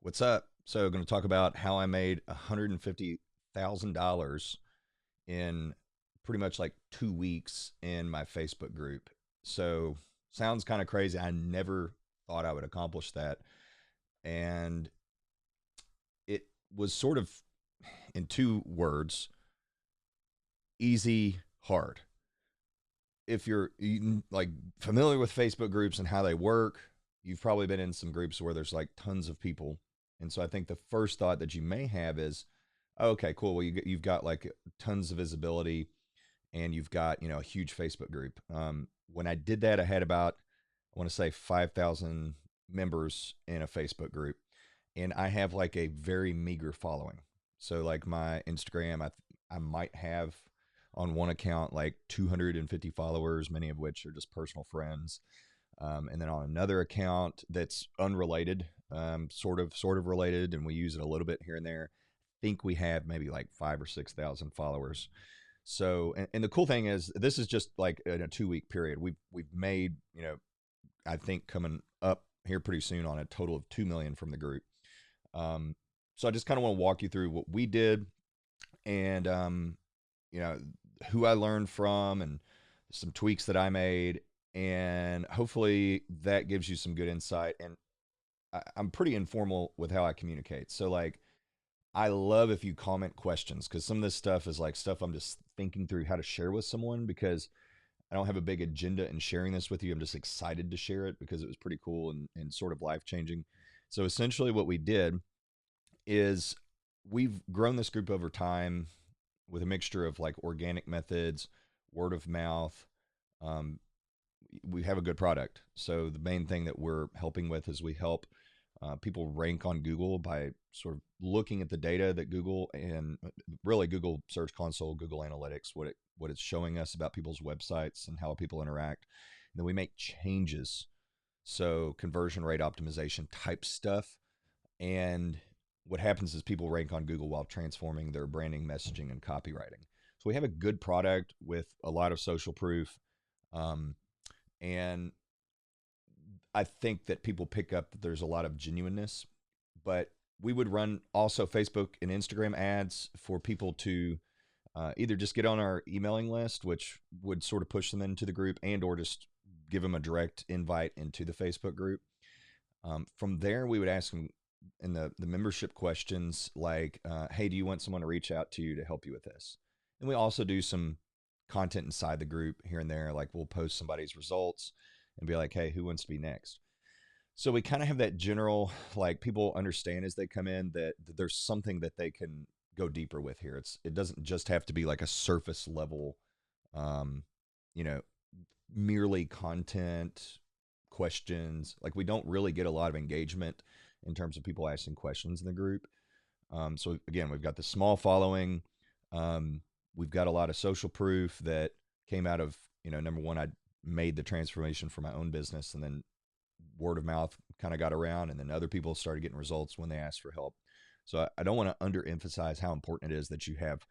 What's up? So, going to talk about how I made $150,000 in pretty much like 2 weeks in my Facebook group. So, sounds kind of crazy. I never thought I would accomplish that. And it was sort of in two words: easy, hard. If you're like familiar with Facebook groups and how they work, you've probably been in some groups where there's like tons of people. And so I think the first thought that you may have is, oh, okay, cool. Well, you've got like tons of visibility and you've got, a huge Facebook group. When I did that, I had about, I want to say 5,000 members in a Facebook group. And I have like a very meager following. So like my Instagram, I might have on one account like 250 followers, many of which are just personal friends. And then on another account that's unrelated, sort of related, and we use it a little bit here and there. I think we have maybe like 5 or 6 thousand followers. So, and the cool thing is, this is just like in a 2 week period. We've made, I think coming up here pretty soon on a total of 2 million from the group. Um, so I just kind of want to walk you through what we did and you know who I learned from and some tweaks that I made, and hopefully that gives you some good insight. And I'm pretty informal with how I communicate. So like I love if you comment questions because some of this stuff is like stuff I'm just thinking through how to share with someone because I don't have a big agenda in sharing this with you. I'm just excited to share it because it was pretty cool and sort of life changing. So essentially, what we did is we've grown this group over time with a mixture of like organic methods, word of mouth. Um, we have a good product. So the main thing that we're helping with is we help people rank on Google by sort of looking at the data that Google and really Google Search Console, Google Analytics, what it's showing us about people's websites and how people interact. And then we make changes, so conversion rate optimization type stuff. And what happens is people rank on Google while transforming their branding, messaging, and copywriting. So we have a good product with a lot of social proof. Um, and I think that people pick up that there's a lot of genuineness, but we would run also Facebook and Instagram ads for people to either just get on our emailing list, which would sort of push them into the group, and or just give them a direct invite into the Facebook group. From there, we would ask them in the membership questions like, "Hey, do you want someone to reach out to you to help you with this?" And we also do some content inside the group here and there, like we'll post somebody's results and be like, "Hey, who wants to be next?" So we kind of have that general, like people understand as they come in that there's something that they can go deeper with here. It doesn't just have to be like a surface level, um, you know, merely content questions. Like we don't really get a lot of engagement in terms of people asking questions in the group. So again, we've got the small following. Um, we've got a lot of social proof that came out of, number one, I made the transformation for my own business, and then word of mouth kind of got around, and then other people started getting results when they asked for help. So I don't want to underemphasize how important it is that you have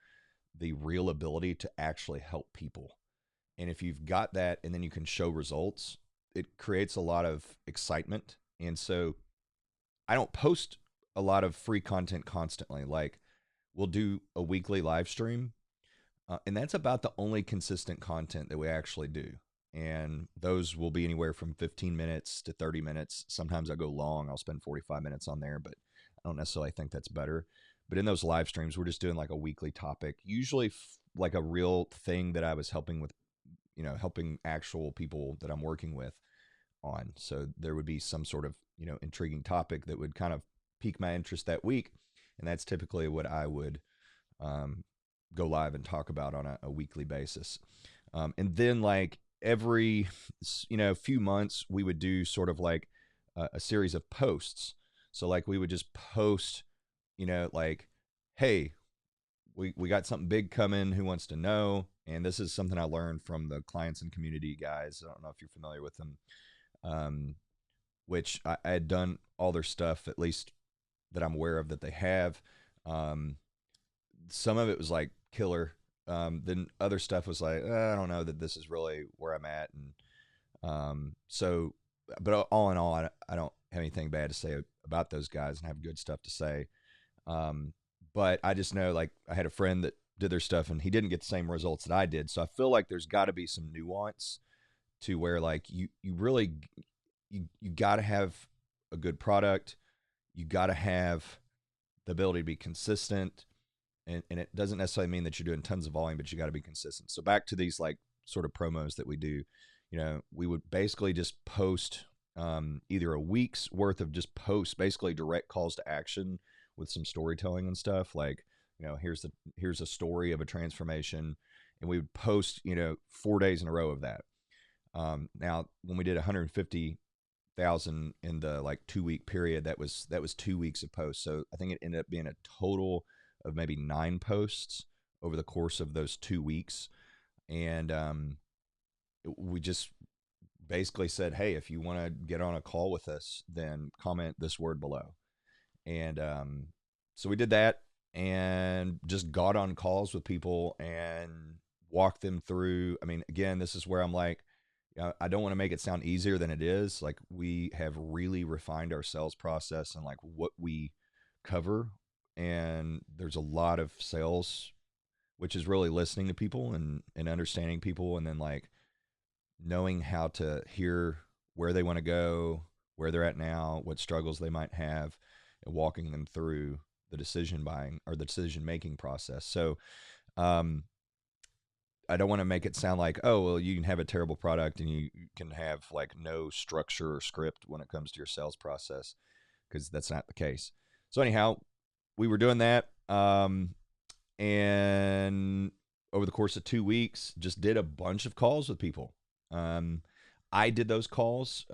the real ability to actually help people. And if you've got that and then you can show results, it creates a lot of excitement. And so I don't post a lot of free content constantly. Like we'll do a weekly live stream, and that's about the only consistent content that we actually do. And those will be anywhere from 15 minutes to 30 minutes. Sometimes I go long. I'll spend 45 minutes on there, but I don't necessarily think that's better. But in those live streams, we're just doing like a weekly topic, usually like a real thing that I was helping with, helping actual people that I'm working with on. So there would be some sort of, intriguing topic that would kind of pique my interest that week. And that's typically what I would um, go live and talk about on a weekly basis. And then like every, few months, we would do sort of like a series of posts. So like we would just post, like, hey, we got something big coming. Who wants to know? And this is something I learned from the clients and community guys. I don't know if you're familiar with them, um, which I had done all their stuff, at least that I'm aware of that they have. Um, some of it was like killer. Then other stuff was like, I don't know that this is really where I'm at. And so, but all in all, I don't have anything bad to say about those guys and have good stuff to say. Um, but I just know, like, I had a friend that did their stuff and he didn't get the same results that I did. So I feel like there's got to be some nuance to where, like, you really, you got to have a good product. You got to have the ability to be consistent. And it doesn't necessarily mean that you're doing tons of volume, but you got to be consistent. So back to these like sort of promos that we do, we would basically just post either a week's worth of just posts, basically direct calls to action with some storytelling and stuff. Like, here's a story of a transformation, and we would post 4 days in a row of that. Now, when we did 150,000 in the like 2 week period, that was 2 weeks of posts. So I think it ended up being a total of maybe 9 posts over the course of those 2 weeks. And we just basically said, hey, if you want to get on a call with us, then comment this word below. And so we did that and just got on calls with people and walked them through. I mean, again, this is where I'm like, I don't want to make it sound easier than it is. Like, we have really refined our sales process and like what we cover. And there's a lot of sales, which is really listening to people and understanding people, and then like knowing how to hear where they want to go, where they're at now, what struggles they might have, and walking them through the decision buying or the decision making process. So, I don't want to make it sound like, oh, well, you can have a terrible product and you can have like no structure or script when it comes to your sales process, because that's not the case. So anyhow, we were doing that. And over the course of 2 weeks, just did a bunch of calls with people. I did those calls.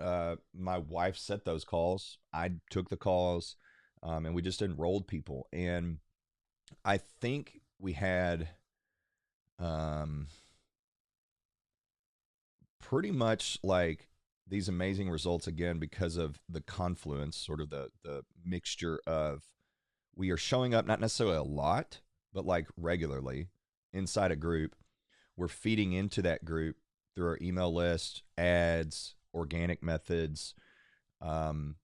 My wife set those calls. I took the calls, and we just enrolled people. And I think we had pretty much like these amazing results again because of the confluence, sort of the mixture of, we are showing up not necessarily a lot, but like regularly inside a group. We're feeding into that group through our email list, ads, organic methods, and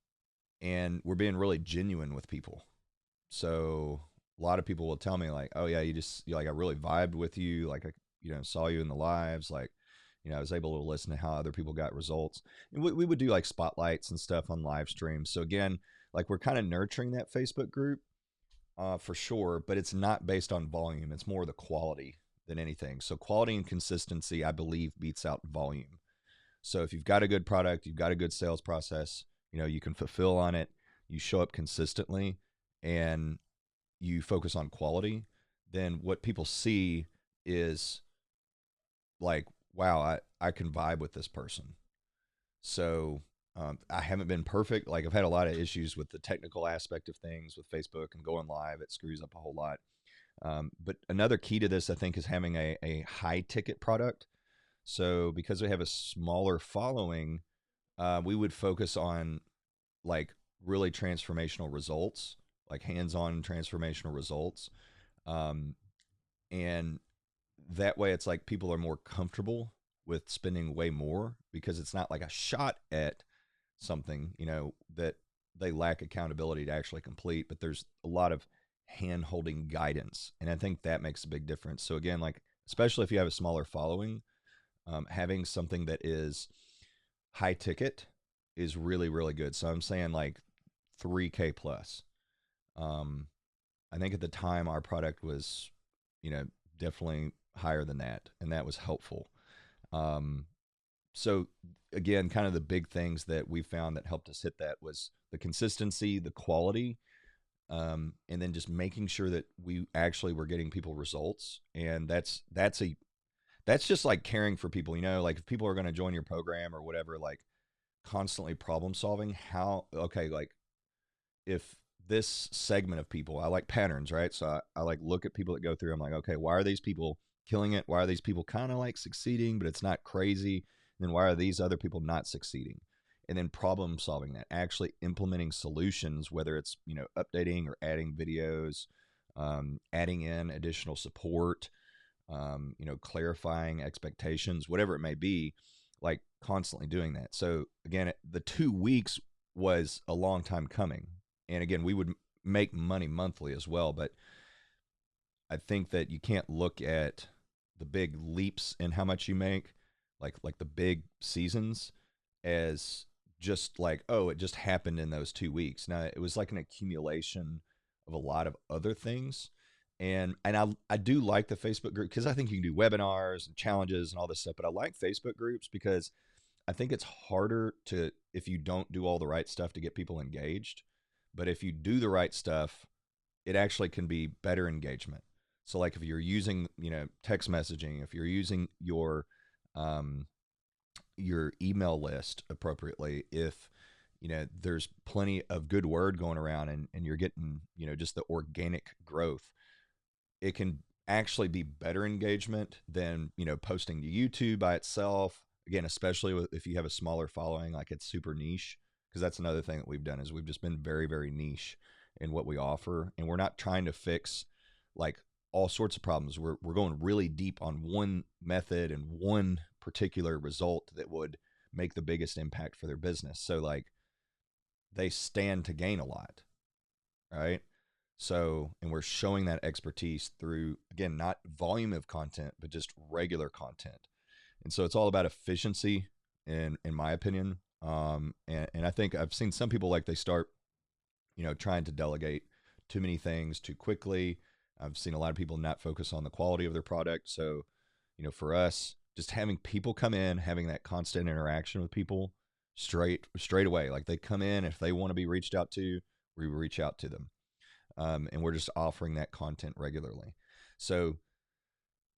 we're being really genuine with people. So a lot of people will tell me like, oh yeah, you like, I really vibed with you. Like, I, saw you in the lives. Like, I was able to listen to how other people got results. And we would do like spotlights and stuff on live streams. So again, like, we're kind of nurturing that Facebook group for sure, but it's not based on volume. It's more the quality than anything. So quality and consistency, I believe, beats out volume. So if you've got a good product, you've got a good sales process, you can fulfill on it, you show up consistently, and you focus on quality, then what people see is like, wow, I can vibe with this person. So I haven't been perfect. Like, I've had a lot of issues with the technical aspect of things with Facebook and going live. It screws up a whole lot. But another key to this, I think, is having a high ticket product. So because we have a smaller following, we would focus on like really transformational results, like hands-on transformational results. And that way it's like people are more comfortable with spending way more, because it's not like a shot at something, that they lack accountability to actually complete, but there's a lot of hand holding guidance. And I think that makes a big difference. So again, like, especially if you have a smaller following, having something that is high ticket is really, really good. So I'm saying like 3K plus. I think at the time our product was, definitely higher than that, and that was helpful. So again, kind of the big things that we found that helped us hit that was the consistency, the quality, and then just making sure that we actually were getting people results. And that's just like caring for people, like if people are going to join your program or whatever, like constantly problem solving, okay, like if this segment of people, I like patterns, right? So I like look at people that go through, I'm like, okay, why are these people killing it? Why are these people kind of like succeeding, but it's not crazy? And then why are these other people not succeeding? And then problem solving that, actually implementing solutions, whether it's, updating or adding videos, adding in additional support, clarifying expectations, whatever it may be, like constantly doing that. So again, the 2 weeks was a long time coming. And again, we would make money monthly as well, but I think that you can't look at the big leaps in how much you make, like the big seasons, as just like, oh, it just happened in those 2 weeks. Now it was like an accumulation of a lot of other things. And I do like the Facebook group because I think you can do webinars and challenges and all this stuff, but I like Facebook groups because I think it's harder to, if you don't do all the right stuff, to get people engaged. But if you do the right stuff, it actually can be better engagement. So like if you're using, text messaging, if you're using um, your email list appropriately, if there's plenty of good word going around, and you're getting, just the organic growth, it can actually be better engagement than, posting to YouTube by itself. Again, especially if you have a smaller following, like it's super niche, because that's another thing that we've done is we've just been very, very niche in what we offer. And we're not trying to fix like all sorts of problems. We're going really deep on one method and one particular result that would make the biggest impact for their business. So like they stand to gain a lot, right? So, and we're showing that expertise through, again, not volume of content, but just regular content. And so it's all about efficiency, in my opinion. And I think I've seen some people, like, they start, trying to delegate too many things too quickly. I've seen a lot of people not focus on the quality of their product. So, for us, just having people come in, having that constant interaction with people straight away. Like they come in, if they want to be reached out to, we reach out to them. And we're just offering that content regularly. So,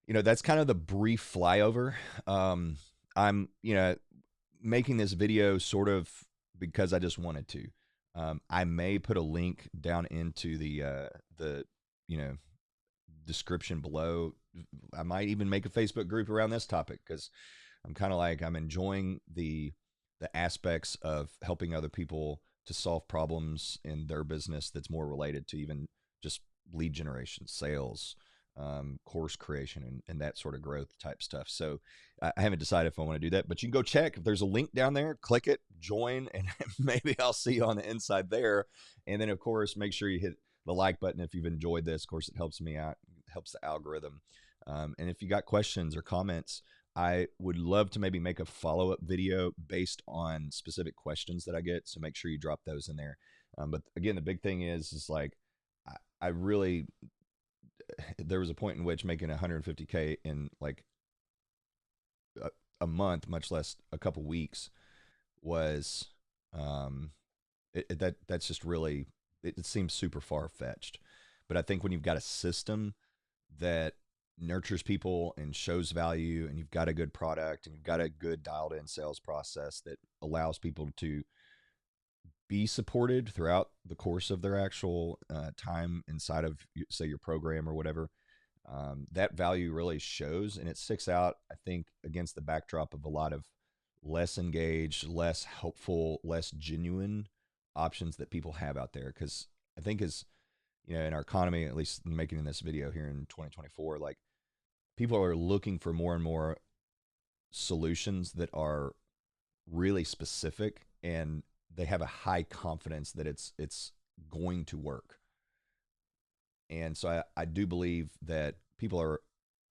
that's kind of the brief flyover. I'm, making this video sort of because I just wanted to. I may put a link down into the description below. I might even make a Facebook group around this topic because I'm kind of like, I'm enjoying the aspects of helping other people to solve problems in their business that's more related to even just lead generation, sales, course creation, and that sort of growth type stuff. So I haven't decided if I want to do that, but you can go check. If there's a link down there, click it, join, and maybe I'll see you on the inside there. And then, of course, make sure you hit the like button if you've enjoyed this. Of course, it helps me out, helps the algorithm. And if you got questions or comments, I would love to maybe make a follow-up video based on specific questions that I get. So make sure you drop those in there. But again, the big thing is like, I really, there was a point in which making 150K in like a month, much less a couple weeks, was, that's just really, it seems super far-fetched. But I think when you've got a system that nurtures people and shows value, and you've got a good product, and you've got a good dialed in sales process that allows people to be supported throughout the course of their actual time inside of, say, your program or whatever, that value really shows, and it sticks out, I think, against the backdrop of a lot of less engaged, less helpful, less genuine options that people have out there. Because I think, as in our economy, at least making this video here in 2024, like, people are looking for more and more solutions that are really specific, and they have a high confidence that it's going to work. And so I do believe that people are,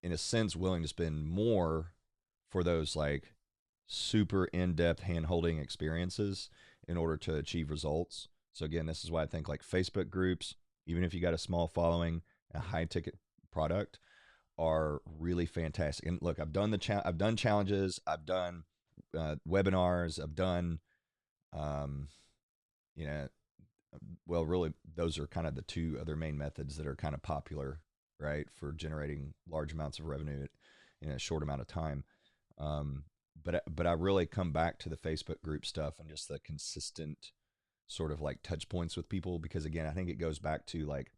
in a sense, willing to spend more for those like super in-depth hand-holding experiences in order to achieve results. So again, this is why I think like Facebook groups, even if you got a small following, a high-ticket product, are really fantastic. And look, I've done I've done challenges, I've done webinars, I've done, you know, well, really, those are kind of the two other main methods that are kind of popular, right, for generating large amounts of revenue in a short amount of time. But I really come back to the Facebook group stuff and just the consistent sort of like touch points with people, because again, I think it goes back to like,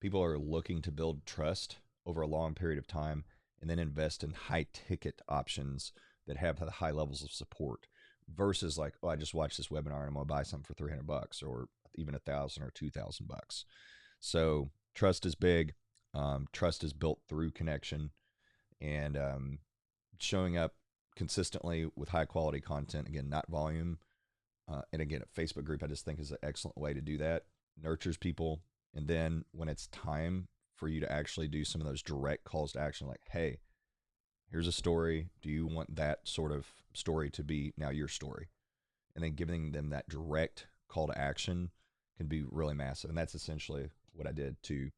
people are looking to build trust over a long period of time and then invest in high ticket options that have the high levels of support, versus like, oh, I just watched this webinar and I'm going to buy something for $300 or even $1,000 or $2,000. So trust is big. Trust is built through connection, and showing up consistently with high quality content. Again, not volume, And again, a Facebook group I just think is an excellent way to do that. Nurtures people. And then when it's time for you to actually do some of those direct calls to action, like, hey, here's a story. Do you want that sort of story to be now your story? And then giving them that direct call to action can be really massive. And that's essentially what I did to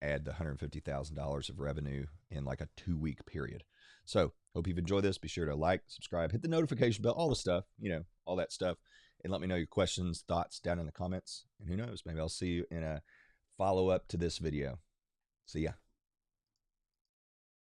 add the $150,000 of revenue in like a 2-week period. So hope you've enjoyed this. Be sure to like, subscribe, hit the notification bell, all the stuff, all that stuff. And let me know your questions, thoughts down in the comments. And who knows, maybe I'll see you in a follow-up to this video. See ya.